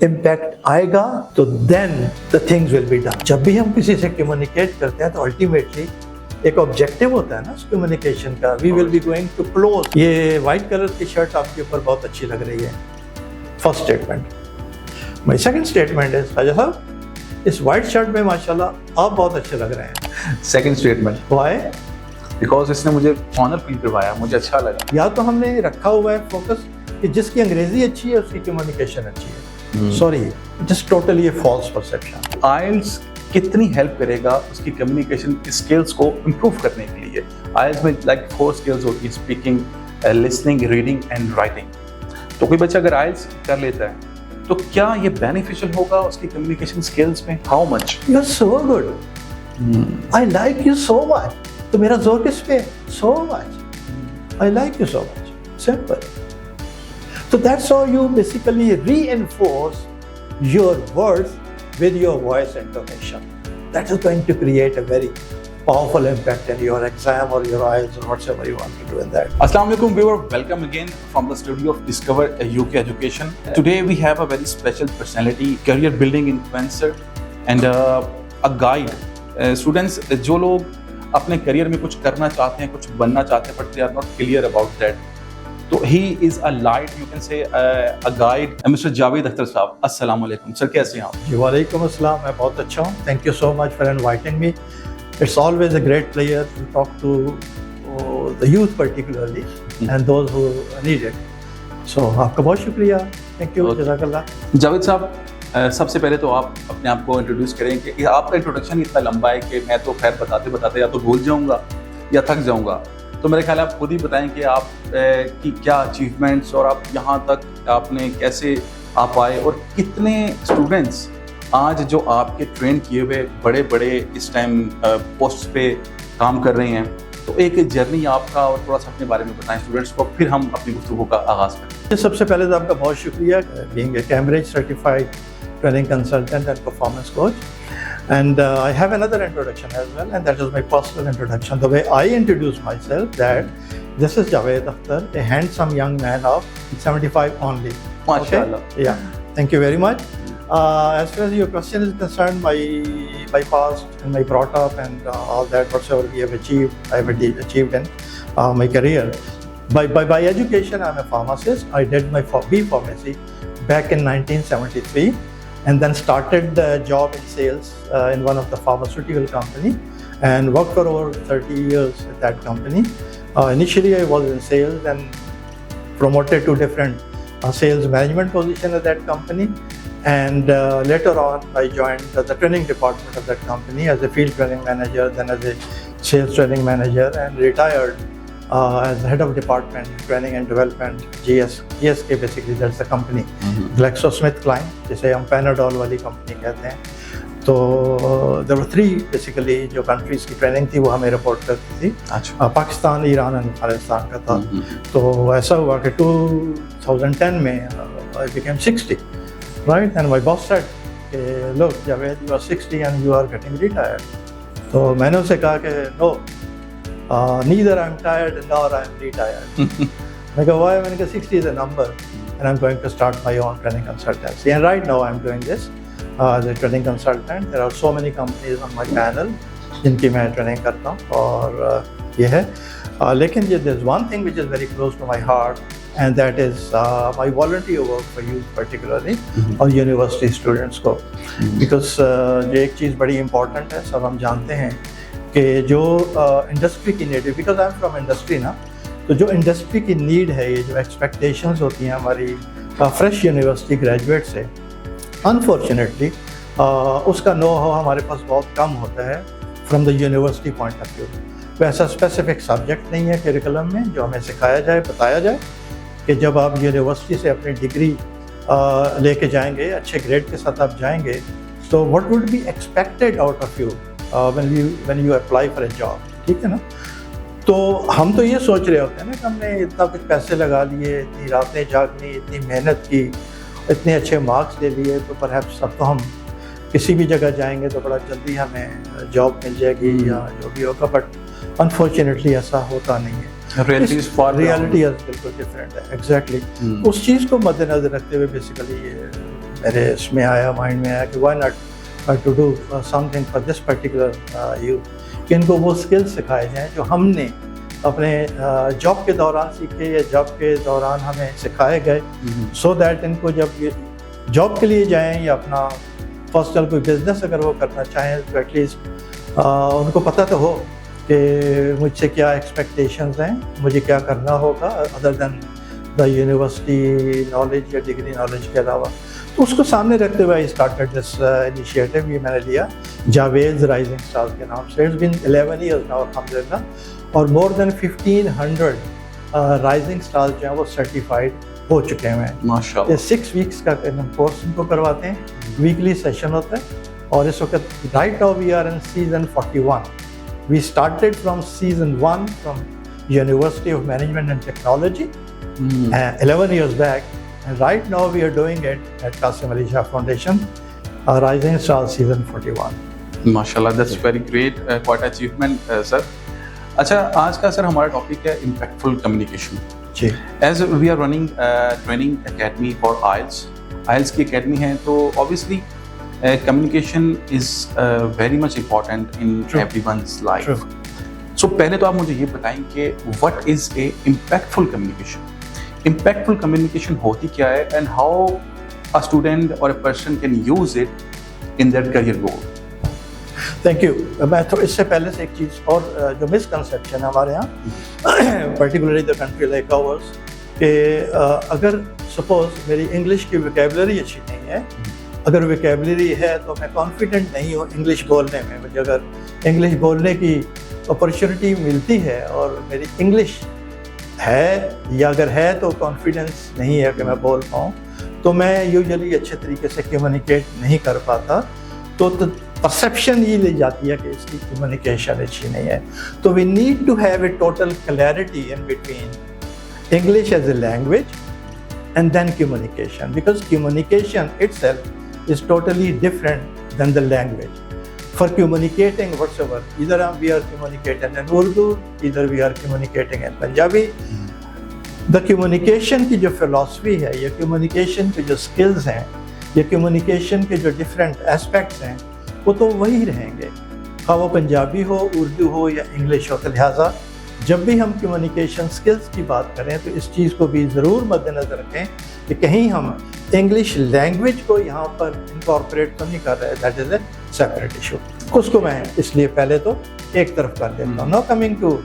Impact آئے گا تو then the things will be done. جب بھی ہم کسی سے کمیونیکیٹ کرتے ہیں تو الٹیمیٹلی ایک آبجیکٹو ہوتا ہے نا اس کمیونیکیشن کا, we will be going to close. یہ وائٹ کلر کی شرٹ آپ کے اوپر بہت اچھی لگ رہی ہے, first statement. My second statement is Khwaja Sahab اس وائٹ شرٹ میں ماشاءاللہ آپ بہت اچھے لگ رہے ہیں. Second statement why? بیکاز اس نے مجھے آنر فیل کروایا, مجھے اچھا لگا. یا تو ہم نے رکھا ہوا ہے فوکس کہ جس کی انگریزی اچھی ہے اس کی کمیونیکیشن اچھی ہے. Sorry, just totally false perception. IELTS کتنی ہیلپ کرے گا اس کی کمیونیکیشن اسکلس کو امپروو کرنے کے لیے؟ آئلس میں لائک 4 اسکلز ہوتی ہیں, speaking, listening, reading and writing. تو کوئی بچہ اگر آئلس کر لیتا ہے تو کیا یہ بینیفیشل ہوگا اس کی کمیونیکیشن اسکلس میں؟ How much? You are so good, I like you so much. تو میرا زور کس پہ؟ So much, I like you so much, simple. So that's how you basically reinforce your words with your voice intonation. That is going to create a very powerful impact in your exam or your IELTS or whatever you want to do in that. Assalamu alaikum viewer, welcome again from the studio of Discover UK Education. Today we have a very special personality, career building influencer and a guide. Students جو لوگ اپنے career میں کچھ کرنا چاہتے ہیں, کچھ بننا چاہتے ہیں, but they are not clear about that. تو he is a light, you can say a guide. Mr. Javed Akhtar صاحب, السلام علیکم سر, کیسے ہیں آپ؟ جی وعلیکم السلام, میں بہت اچھا ہوں. Thank you so much for inviting me. It's always a great pleasure to talk to the youth particularly and those who need it. So آپ کا بہت شکریہ, thank you, جزاک اللہ. جاوید صاحب, سب سے پہلے تو آپ اپنے آپ کو انٹروڈیوس کریں کہ آپ کا انٹروڈکشن اتنا لمبا ہے کہ میں تو خیر بتاتے بتاتے یا تو بھول جاؤں گا یا تھک جاؤں گا. تو میرے خیال آپ خود ہی بتائیں کہ آپ کی کیا اچیومنٹس اور آپ یہاں تک آپ نے کیسے آپ آئے, اور کتنے اسٹوڈنٹس آج جو آپ کے ٹرین کیے ہوئے بڑے بڑے اس ٹائم پوسٹ پہ کام کر رہے ہیں. تو ایک جرنی آپ کا اور تھوڑا سا اپنے بارے میں بتائیں اسٹوڈنٹس کو, پھر ہم اپنی گفتگو کا آغاز کریں. سب سے پہلے تو آپ کا بہت شکریہ, being a Cambridge certified training consultant and performance coach. And I have another introduction as well, and that is my personal introduction. The way I introduce myself, that this is Javed Akhtar, a handsome young man of 75 only. MashaAllah. Okay? Yeah, thank you very much. As far as your question is concerned, my past and my brought up and all that, whatsoever we have achieved, I have achieved in my career. By education, I'm a pharmacist. I did my B pharmacy back in 1973. And then started the job in sales in one of the pharmaceutical company and worked for over 30 years at that company. Initially I was in sales and promoted to different sales management position at that company, and later on I joined the training department of that company as a field training manager, then as a sales training manager, and retired as head of department training and development, GSK basically, that's the company. GlaxoSmithKline, جسے ہم Panadol والی company کہتے ہیں. تو there were 3 basically جو countries کی training تھی وہ ہمیں رپورٹ کرتی تھی. پاکستان, ایران اور افغانستان کا تھا. تو ایسا ہوا کہ 2010 میں I became 60, right? And my boss said کہ look Javed, you are 60 and you are getting retired. تو میں نے اسے کہا کہ no, neither I'm tired nor I'm retired. میں کہا why? میں نے کہا 60 is a number and I'm going to start my own training consultancy, and right now I'm doing this as a training consultant. There are so many companies on my panel جن کی میں training کرتا ہوں, اور یہ ہے. لیکن there's one thing which is very close to my heart, and that is my volunteer work for youth particularly, اور university students کو. Because یہ ایک چیز بڑی important ہے, سب ہم جانتے ہیں کہ جو انڈسٹری کی نیڈ ہے, because I am from industry نا, تو جو انڈسٹری کی نیڈ ہے, یہ جو ایکسپیکٹیشنز ہوتی ہیں ہماری فریش یونیورسٹی گریجویٹ سے, انفارچونیٹلی اس کا نو ہاؤ ہمارے پاس بہت کم ہوتا ہے from the university point of view. ویسا اسپیسیفک سبجیکٹ نہیں ہے کریکولم میں جو ہمیں سکھایا جائے, بتایا جائے کہ جب آپ یونیورسٹی سے اپنی ڈگری لے کے جائیں گے, اچھے گریڈ کے ساتھ آپ جائیں گے, تو what would be expected out of you when you apply for a job. ٹھیک ہے نا. تو ہم تو یہ سوچ رہے ہوتے ہیں نا کہ ہم نے اتنا کچھ پیسے لگا لیے, اتنی راتیں جاگنی, اتنی محنت کی, اتنے اچھے مارکس دے دیے, تو پرہیپس اب تو ہم کسی بھی جگہ جائیں گے تو بڑا جلدی ہمیں جاب مل جائے گی یا جو بھی ہوگا. بٹ انفارچونیٹلی ایسا ہوتا نہیں ہے. ریالٹی بالکل ڈفرینٹ ہے. ایگزیکٹلی اس چیز کو مد نظر رکھتے ہوئے بیسیکلی میرے اس میں آیا, مائنڈ میں آیا کہ why not to do something for this particular youth, کہ ان کو وہ اسکلس سکھائے جائیں جو ہم نے اپنے جاب کے دوران سیکھے یا جاب کے دوران ہمیں سکھائے گئے, سو دیٹ ان کو جب یہ جاب کے لیے جائیں یا اپنا پرسنل کوئی بزنس اگر وہ کرنا چاہیں تو ایٹ لیسٹ ان کو پتہ تو ہو کہ مجھ سے کیا ایکسپیکٹیشنز ہیں, مجھے کیا کرنا ہوگا other then the university knowledge یا ڈگری نالج کے علاوہ. تو اس کو سامنے رکھتے ہوئے آئی اسٹارٹڈ دس انیشیٹو, یہ میں نے لیا جاویز رائزنگ اسٹارز کے نام سے. اٹس بین 11 ایئرز ناؤ الحمدللہ, اور مور دین 1500 رائزنگ اسٹارز جو ہیں وہ سرٹیفائڈ ہو چکے ہوئے ہیں. ماشاءاللہ. یہ 6 ویکس کا کورس ان کو کرواتے ہیں, ویکلی سیشن ہوتا ہے, اور اس وقت right now we are in season 41. We started from season 1 from university of management and technology 11 years back, and right now we are doing it at Qasim Ali Shah Foundation, Rising Stars season 41. ماشاءاللہ, that's very great, quite achievement sir. اچھا, آج کا سر ہمارا topic ہے impactful communication. G. As we are running training academy for IELTS کی academy ہے, تو obviously communication is very much important in everyone's life. So پہلے تو آپ مجھے یہ بتائیں کہ what is a impactful communication? Impactful communication ہوتی کیا ہے, and how a student or a person can use it in their career goal? Thank you. میں تو اس سے پہلے سے ایک چیز اور جو مسکنسیپشن ہے ہمارے یہاں particularly the country like hours, کہ اگر سپوز میری انگلش کی ویکیبلری اچھی نہیں ہے, اگر ویکیبلری ہے تو میں کانفیڈنٹ نہیں ہوں انگلش بولنے میں. مجھے اگر انگلش بولنے کی اپرچونیٹی ملتی ہے اور میری انگلش ہے, یا اگر ہے تو کانفیڈنس نہیں ہے کہ میں بول پاؤں, تو میں یوزلی اچھے طریقے سے کمیونیکیٹ نہیں کر پاتا. تو پرسیپشن یہ لے جاتی ہے کہ اس کی کمیونیکیشن اچھی نہیں ہے. تو we need to have a total clarity in between English as a language and then communication, because communication itself is totally different than the language. For communicating whatsoever, either we are communicating in Urdu, either we are communicating in Punjabi. The communication کی جو philosophy ہے, یا communication کے جو skills ہیں, یا communication کے جو different aspects ہیں, وہ تو وہی رہیں گے, خواہ وہ پنجابی ہو, اردو ہو یا انگلش ہو. تو لہٰذا جب بھی ہم communication skills کی بات کریں تو اس چیز کو بھی ضرور مد نظر رکھیں کہ کہیں ہم انگلش لینگویج کو یہاں پر انکارپوریٹ تو نہیں کر رہے. That is a separate issue. اس کو میں اس لیے پہلے تو ایک طرف کر دیتا ہوں. Now coming to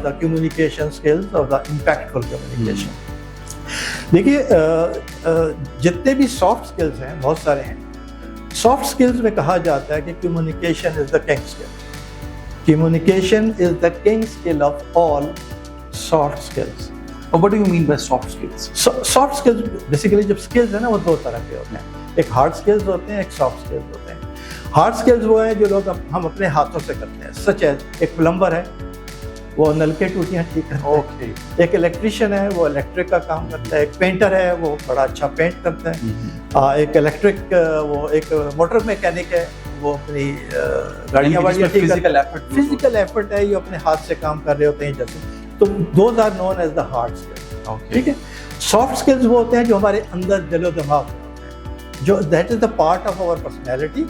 the communication skills اور دا امپیکٹفل کمیونیکیشن. دیکھیے, جتنے بھی سافٹ اسکلز ہیں, بہت سارے ہیں. سافٹ اسکلز میں کہا جاتا ہے کہ communication is the king skill. Communication is the king skill of all soft skills. What do you mean by soft skills? Soft skills basically جب اسکلز ہیں نا, وہ دو طرح کے ہوتے ہیں. ایک ہارڈ اسکلز ہوتے ہیں, ایک سافٹ اسکلز ہوتے ہیں. ہارڈ اسکلز وہ ہیں جو لوگ ہم اپنے ہاتھوں سے کرتے ہیں, سچ ایز ایک پلمبر ہے, وہ نل کے ٹوٹیاں ٹھیک کرتا ہے. ایک الیکٹریشین ہے, وہ الیکٹرک کا کام کرتا ہے. ایک پینٹر ہے, وہ بڑا اچھا پینٹ کرتا ہے. ایک الیکٹرک, وہ ایک موٹر میکینک ہے, وہ اپنی گاڑیاں واڑیاں ٹھیک کرتا ہے. فزیکل ایفرٹ ہے, یہ اپنے ہاتھ سے کام کر رہے ہوتے ہیں جیسے. تو those are known as the hard skill. ٹھیک ہے. سافٹ اسکلز وہ ہوتے ہیں جو ہمارے اندر دل و دماغ میں ہوتے ہیں, جو that is the part of our personality,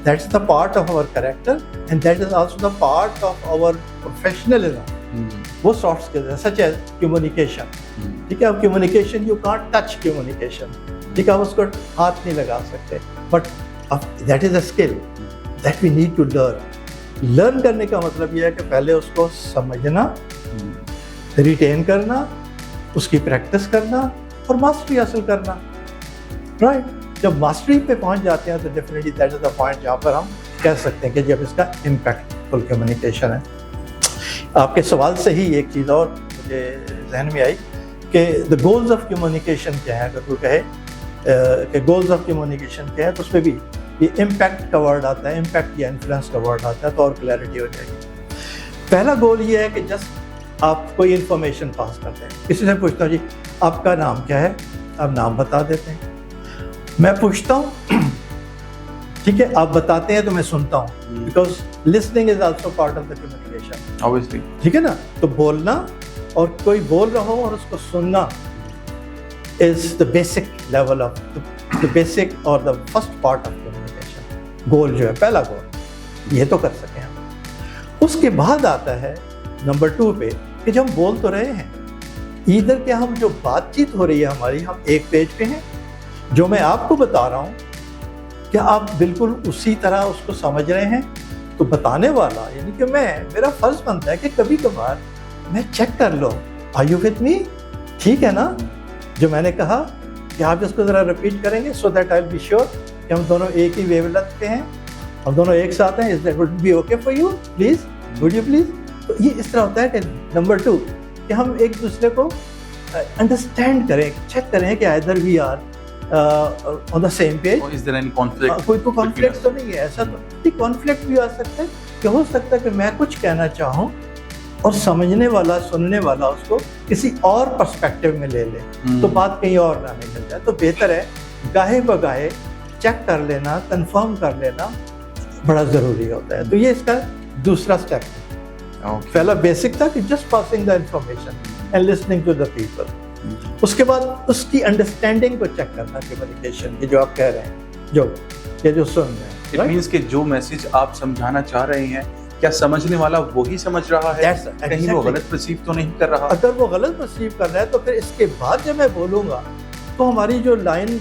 that is the part of our character, and that is also the part of our professionalism. وہ سافٹ اسکلز ہیں, سچ ایز کمیونیکیشن. ٹھیک ہے. اب communication you can't touch communication. ٹھیک ہے, آپ اس کو ہاتھ نہیں لگا سکتے, but that is a skill that we need to learn. Learn کرنے کا مطلب یہ ہے کہ پہلے اس کو سمجھنا, ریٹین کرنا, اس کی پریکٹس کرنا اور ماسٹری حاصل کرنا. رائٹ. جب ماسٹری پہ پہنچ جاتے ہیں تو definitely that is the point جہاں پر ہم کہہ سکتے ہیں کہ جب اس کا امپیکٹفل کمیونیکیشن ہے. آپ کے سوال سے ہی ایک چیز اور مجھے ذہن میں آئی کہ دا گولز آف کمیونیکیشن کیا ہے. اگر کوئی کہے کہ گولز آف کمیونیکیشن کیا ہے تو اس پہ بھی یہ امپیکٹ کا ورڈ آتا ہے, امپیکٹ یا انفلوئنس کا ورڈ آتا ہے, تو اور کلیئرٹی ہو جائے گی. پہلا گول یہ ہے کہ جسٹ آپ کوئی انفارمیشن پاس کرتے ہیں. کسی سے پوچھتا ہوں جی آپ کا نام کیا ہے, آپ نام بتا دیتے ہیں. میں پوچھتا ہوں, ٹھیک ہے, آپ بتاتے ہیں تو میں سنتا ہوں, because listening is also part of the communication. Obviously. ٹھیک ہے نا. تو بولنا اور کوئی بول رہا ہو اور اس کو سننا is the basic level of the basic or the first part of communication. goal جو ہے پہلا goal یہ تو کر سکیں ہم. اس کے بعد آتا ہے نمبر 2 پہ کہ جب ہم بول تو رہے ہیں ادھر کہ ہم جو بات چیت ہو رہی ہے ہماری ہم ایک پیج پہ ہیں, جو میں آپ کو بتا رہا ہوں کیا آپ بالکل اسی طرح اس کو سمجھ رہے ہیں. تو بتانے والا یعنی کہ میرا فرض بنتا ہے کہ کبھی کبھار میں چیک کر لو آر یو وتھ می, ٹھیک ہے نا جو میں نے کہا, کہ آپ اس کو ذرا ریپیٹ کریں گے so that I will be sure کہ ہم دونوں ایک ہی ویو لیںتھ پہ ہیں, ہم دونوں ایک ساتھ ہیں. Is that would be okay for you please, would you please. تو یہ اس طرح ہوتا ہے کہ نمبر 2 کہ ہم ایک دوسرے کو انڈرسٹینڈ کریں, چیک کریں کہ either we are on the same page. Is there any conflict? کوئی کانفلکٹ تو نہیں ہے. ایسا تو کانفلکٹ بھی آ سکتا ہے کہ ہو سکتا ہے کہ میں کچھ کہنا چاہوں اور سمجھنے والا سننے والا اس کو کسی اور پرسپیکٹو میں لے لے تو بات کہیں اور نہ نکل جائے. تو بہتر ہے گاہے بگاہے چیک کر لینا, کنفرم کر لینا بڑا ضروری ہوتا ہے. تو یہ اس کا دوسرا اسٹیپ ہے. پہلا بیسک تھا کہ just passing the information and listening to the people. اس کے بعد اس کی انڈرسٹینڈنگ کو چیک کرنا کمیونیکیشن کی, جو آپ کہہ رہے ہیں جو سن رہے ہیں. اٹ مینس کہ جو میسج آپ سمجھانا چاہ رہے ہیں کیا سمجھنے والا وہی سمجھ رہا ہے, کہیں وہ غلط پرسیو تو نہیں کر رہا. اگر وہ غلط پرسیو کر رہا ہے تو پھر اس کے بعد جب میں بولوں گا تو ہماری جو لائن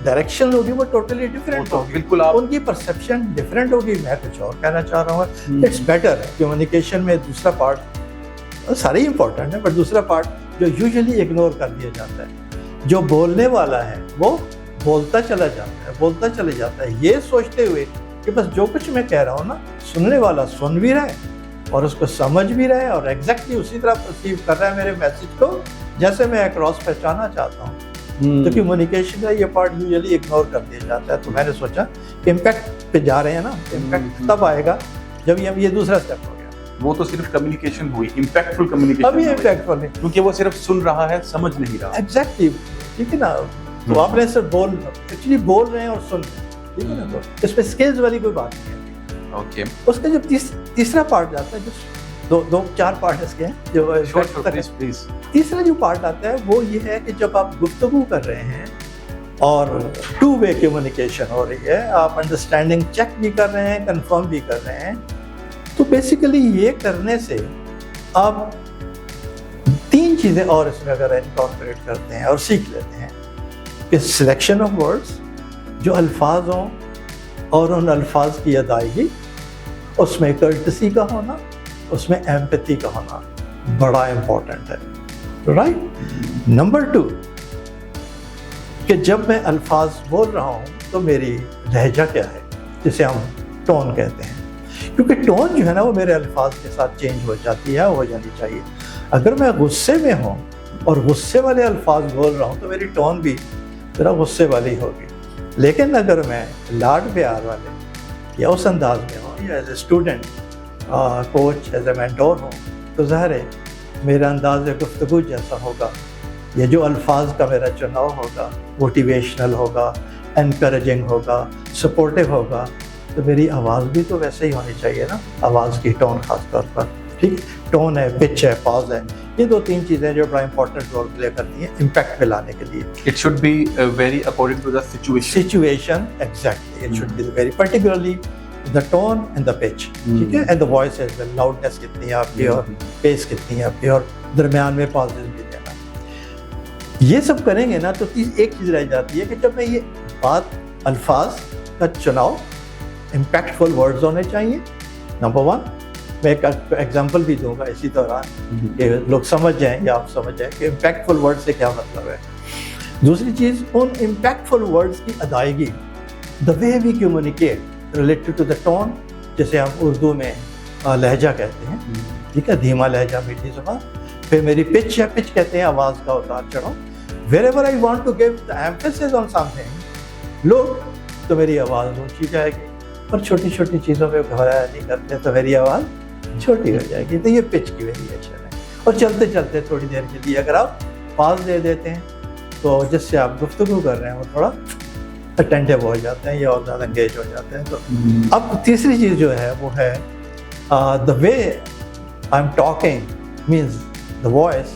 ڈائریکشن ہوگی وہ ٹوٹلی ڈفرینٹ ہوگی. بالکل ان کی پرسیپشن ڈفرینٹ ہوگی, میں کچھ اور کہنا چاہ رہا ہوں. اٹس بیٹر کمیونیکیشن میں دوسرا پارٹ سارے ہی امپورٹنٹ ہے, بٹ دوسرا پارٹ جو یوزلی اگنور کر دیا جاتا ہے, جو بولنے والا ہے وہ بولتا چلا جاتا ہے یہ سوچتے ہوئے کہ بس جو کچھ میں کہہ رہا ہوں نا سننے والا سن بھی رہا ہے اور اس کو سمجھ بھی رہا ہے اور ایگزیکٹلی اسی طرح پرسیو کر رہا ہے میرے میسج کو جیسے میں اکراس پہنچانا چاہتا ہوں. تو کمیونیکیشن کا یہ پارٹ یوزلی اگنور کر دیا جاتا ہے. تو میں نے سوچا کہ امپیکٹ پہ جا رہے ہیں نا, امپیکٹ تب آئے گا جب یہ دوسرا اسٹیپ ہو گیا. وہ تو صرف کمیونیکیشن ہوئی, امپیکٹفل کمیونیکیشن. ابھی امپیکٹفل ہے کیونکہ وہ صرف سن رہا ہے, سمجھ نہیں رہا. ایگزیکٹلی, ٹھیک ہے نا. تو آپ نے صرف ایکچولی بول رہے ہیں اور سن رہے ہیں, ٹھیک ہے نا. تو اس پہ اسکلز والی کوئی بات نہیں ہے. اوکے. اس کا جب تیسرا پارٹ جاتا ہے, جو 4 پارٹ اس کے ہیں, جو تیسرا جو پارٹ آتا ہے وہ یہ ہے کہ جب آپ گفتگو کر رہے ہیں اور 2 وے کمیونیکیشن ہو رہی ہے, آپ انڈرسٹینڈنگ چیک بھی کر رہے ہیں, کنفرم بھی کر رہے ہیں, تو بیسیکلی یہ کرنے سے آپ 3 چیزیں اور اس میں اگر انکارپوریٹ کرتے ہیں اور سیکھ لیتے ہیں کہ سلیکشن آف ورڈز, جو الفاظ ہوں اور ان الفاظ کی ادائیگی, اس میں کرٹسی کا ہونا, اس میں ایمپیتھی کا ہونا بڑا امپورٹنٹ ہے. رائٹ. نمبر 2 کہ جب میں الفاظ بول رہا ہوں تو میری لہجہ کیا ہے, جسے ہم ٹون کہتے ہیں, کیونکہ ٹون جو ہے نا وہ میرے الفاظ کے ساتھ چینج ہو جاتی ہے, ہو جانی چاہیے. اگر میں غصے میں ہوں اور غصے والے الفاظ بول رہا ہوں تو میری ٹون بھی ذرا غصے والی ہوگی. لیکن اگر میں لاڈ پیار والے یا اس انداز میں ہوں, یا as a student, coach, as a mentor ہوں, تو ظاہر ہے میرا انداز گفتگو جیسا ہوگا, یا جو الفاظ کا میرا چناؤ ہوگا موٹیویشنل ہوگا, انکریجنگ ہوگا, سپورٹیو ہوگا, تو میری آواز بھی تو ویسے ہی ہونی چاہیے نا. آواز کی ٹون خاص طور پر, ٹھیک, ٹون ہے, پچ ہے, پاز ہے, یہ 2-3 چیزیں جو بڑا امپورٹنٹ رول پلے کرتی ہیں امپیکٹ پہ لانے کے لیے. It should be very according to the situation. Exactly. It should be very particularly the tone and the pitch. ٹھیک ہے, and the voice as well. Loudness کتنی ہے آپ کی اور pace کتنی ہے آپ کی, اور درمیان میں pauses بھی دینا. یہ سب کریں گے نا تو ایک چیز رہ جاتی ہے کہ جب میں یہ بات, الفاظ کا چناؤ امپیکٹفل ورڈز ہونے چاہیے. نمبر 1 میں ایک ایگزامپل بھی دوں گا اسی دوران کہ لوگ سمجھ جائیں یا آپ سمجھ جائیں کہ امپیکٹفل ورڈ سے کیا مطلب ہے. دوسری چیز, ان امپیکٹفل ورڈز کی ادائیگی, the way we communicate related to the tone, جیسے ہم اردو میں لہجہ کہتے ہیں, ٹھیک ہے, دھیما لہجہ, میٹھی زبان. پھر میری پچ یا پچ کہتے ہیں آواز کا اتار چڑھاؤ. Wherever I want to give the emphasis on something لو, تو میری آواز اونچی جائے گی, اور چھوٹی چھوٹی چیزوں پہ گھبرایا نہیں کرتے تو میری آواز چھوٹی ہو جائے گی. تو یہ پچ کی ویریشن ہے. اور چلتے چلتے تھوڑی دیر کے لیے اگر آپ پاز دے دیتے ہیں تو جس سے آپ گفتگو کر رہے ہیں وہ تھوڑا اٹینٹیو ہو جاتے ہیں یا اور زیادہ انگیج ہو جاتے ہیں. تو اب تیسری چیز جو ہے وہ ہے the way I am talking means the voice,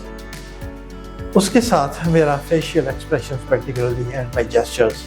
اس کے ساتھ میرا facial expressions particularly and my gestures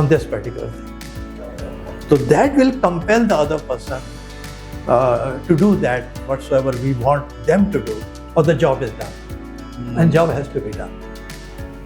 on this particular thing. So that will compel the other person to do that whatsoever we want them to do, or the job is done. And job has to be done.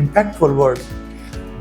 impactful words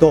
2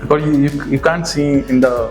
because you can't see in the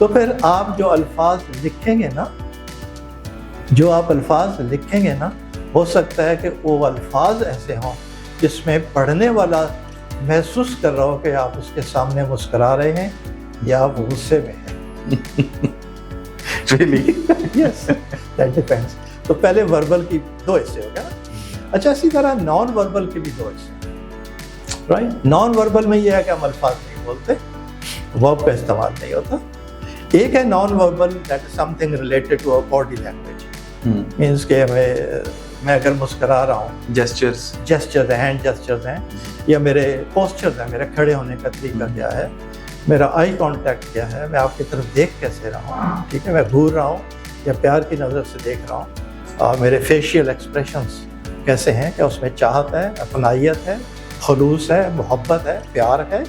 تو پھر آپ جو الفاظ لکھیں گے نا، ہو سکتا ہے کہ وہ الفاظ ایسے ہوں جس میں پڑھنے والا محسوس کر رہا ہو کہ آپ اس کے سامنے مسکرا رہے ہیں یا وہ غصے میں ہیں. Really? Yes, that depends. تو پہلے وربل کی 2 حصے ہو گئے نا. اچھا اسی طرح نان وربل کے بھی 2 حصے. رائٹ، نان وربل میں یہ ہے کہ ہم الفاظ نہیں بولتے، ورب کا استعمال نہیں ہوتا. ایک ہے non verbal, that is something related to our body language. Means کہ میں اگر مسکرا رہا ہوں، جیسچرز ہیں، ہینڈ جیسچرز ہیں، یا میرے پوسچرز ہیں، میرے کھڑے ہونے کا طریقہ کیا ہے، میرا آئی کانٹیکٹ کیا ہے، میں آپ کی طرف دیکھ کیسے رہا ہوں، ٹھیک ہے، میں گھور رہا ہوں یا پیار کی نظر سے دیکھ رہا ہوں، اور میرے فیشیل ایکسپریشنز کیسے ہیں، کہ اس میں چاہت ہے، اپنائیت ہے، خلوص ہے، محبت ہے، پیار ہے،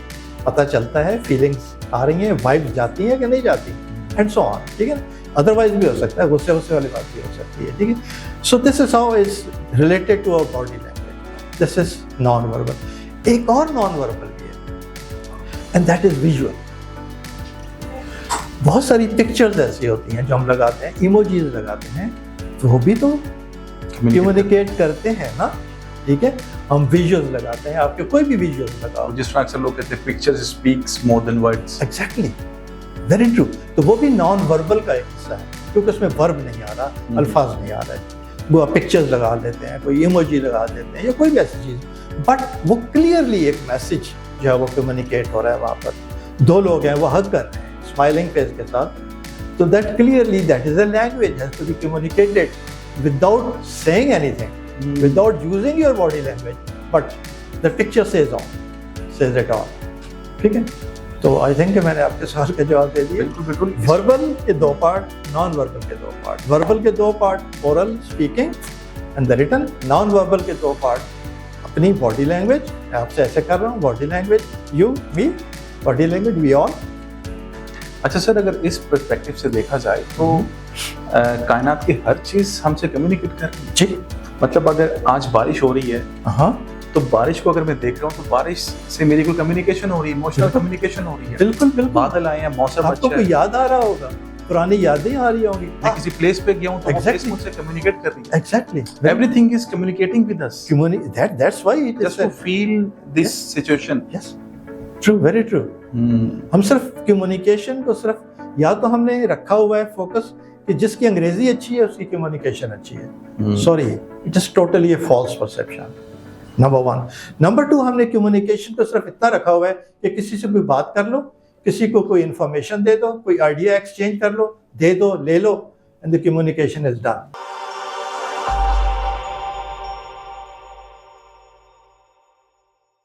پتہ چلتا ہے، فیلنگس آ رہی ہیں، وائبس جاتی ہیں کہ نہیں جاتی، اینڈ سو آن. ٹھیک ہے نا. ادروائز بھی ہو سکتا ہے، غصے والی بات بھی ہو سکتی ہے. ٹھیک ہے. So this is how is related to our body language. This is non verbal. ایک اور نان وربل بھی ہے، اینڈ دیٹ از ویژول. بہت ساری پکچرز ایسی ہوتی ہیں جو ہم لگاتے ہیں، ایموجیز لگاتے ہیں، تو وہ بھی تو کمیونیکیٹ کرتے ہیں نا. ٹھیک ہے. ہم ویژولز لگاتے ہیں، آپ کے کوئی بھی ویژولز لگاؤ، جس طرح اکثر لوگ کہتے ہیں پکچرز اسپیکس مور دین ورڈز. Exactly, very true. تو وہ بھی نان وربل کا ایک حصہ ہے، کیونکہ اس میں ورب نہیں آ رہا، الفاظ نہیں آ رہے. وہ پکچرز لگا لیتے ہیں، کوئی ایموجی لگا دیتے ہیں، یا کوئی بھی ایسی چیز، بٹ وہ کلیئرلی ایک میسج جو ہے وہ کمیونیکیٹ ہو رہا ہے. وہاں پر 2 لوگ ہیں، وہ ہگ کر رہے ہیں اسمائلنگ فیس کے ساتھ، تو that clearly that is a language has to be communicated without seeing anything, without using your body language, but the picture says it all. ٹھیک ہے. تو آئی تھنک کہ میں نے آپ کے سوال کا جواب دے دیا. بالکل. وربل کے 2 پارٹ، نان وربل کے 2 پارٹ. وربل کے 2 part oral speaking and the return. Non verbal کے 2 پارٹ اپنی باڈی لینگویج، میں آپ سے ایسے کر رہا ہوں، body language, you me, body language we all. اچھا سر، اگر اس پرسپیکٹو سے دیکھا جائے تو کائنات کی ہر چیز ہم سے کمیونیکیٹ کر رہی ہے. جی. مطلب اگر آج بارش ہو رہی ہے، ہاں، تو بارش کو اگر میں دیکھ رہا ہوں تو بارش سے میری کوئی کمیونیکیشن ہو رہی ہے، ایموشنل کمیونیکیشن ہو رہی ہے. بالکل. بادل آئے ہیں، موسم آپ کو اچھا کوئی ہے، یاد آ رہا ہوگا، پرانی یادیں آ رہی ہوں گی. میں کسی پلیس پہ گیا ہوں تو وہ پلیس Exactly. مجھ سے کمیونیکیٹ کر رہی ہے. Exactly. Everything is communicating with us That's why it is just to feel this situation. Yes. True, very true. ہم صرف کمیونیکیشن کو صرف یا تو ہم نے رکھا ہوا ہے فوکس کہ جس کی انگریزی اچھی ہے اس کی کمیونیکیشن اچھی ہے. Sorry, it is totally a false perception. Number 1. Number 2، ہم نے کمیونیکیشن کو صرف اتنا رکھا ہوا ہے کہ کسی سے کوئی بات کر لو، کسی کو کوئی انفارمیشن دے دو، کوئی آئیڈیا ایکسچینج کر لو، دے دو، لے لو، and the communication is done.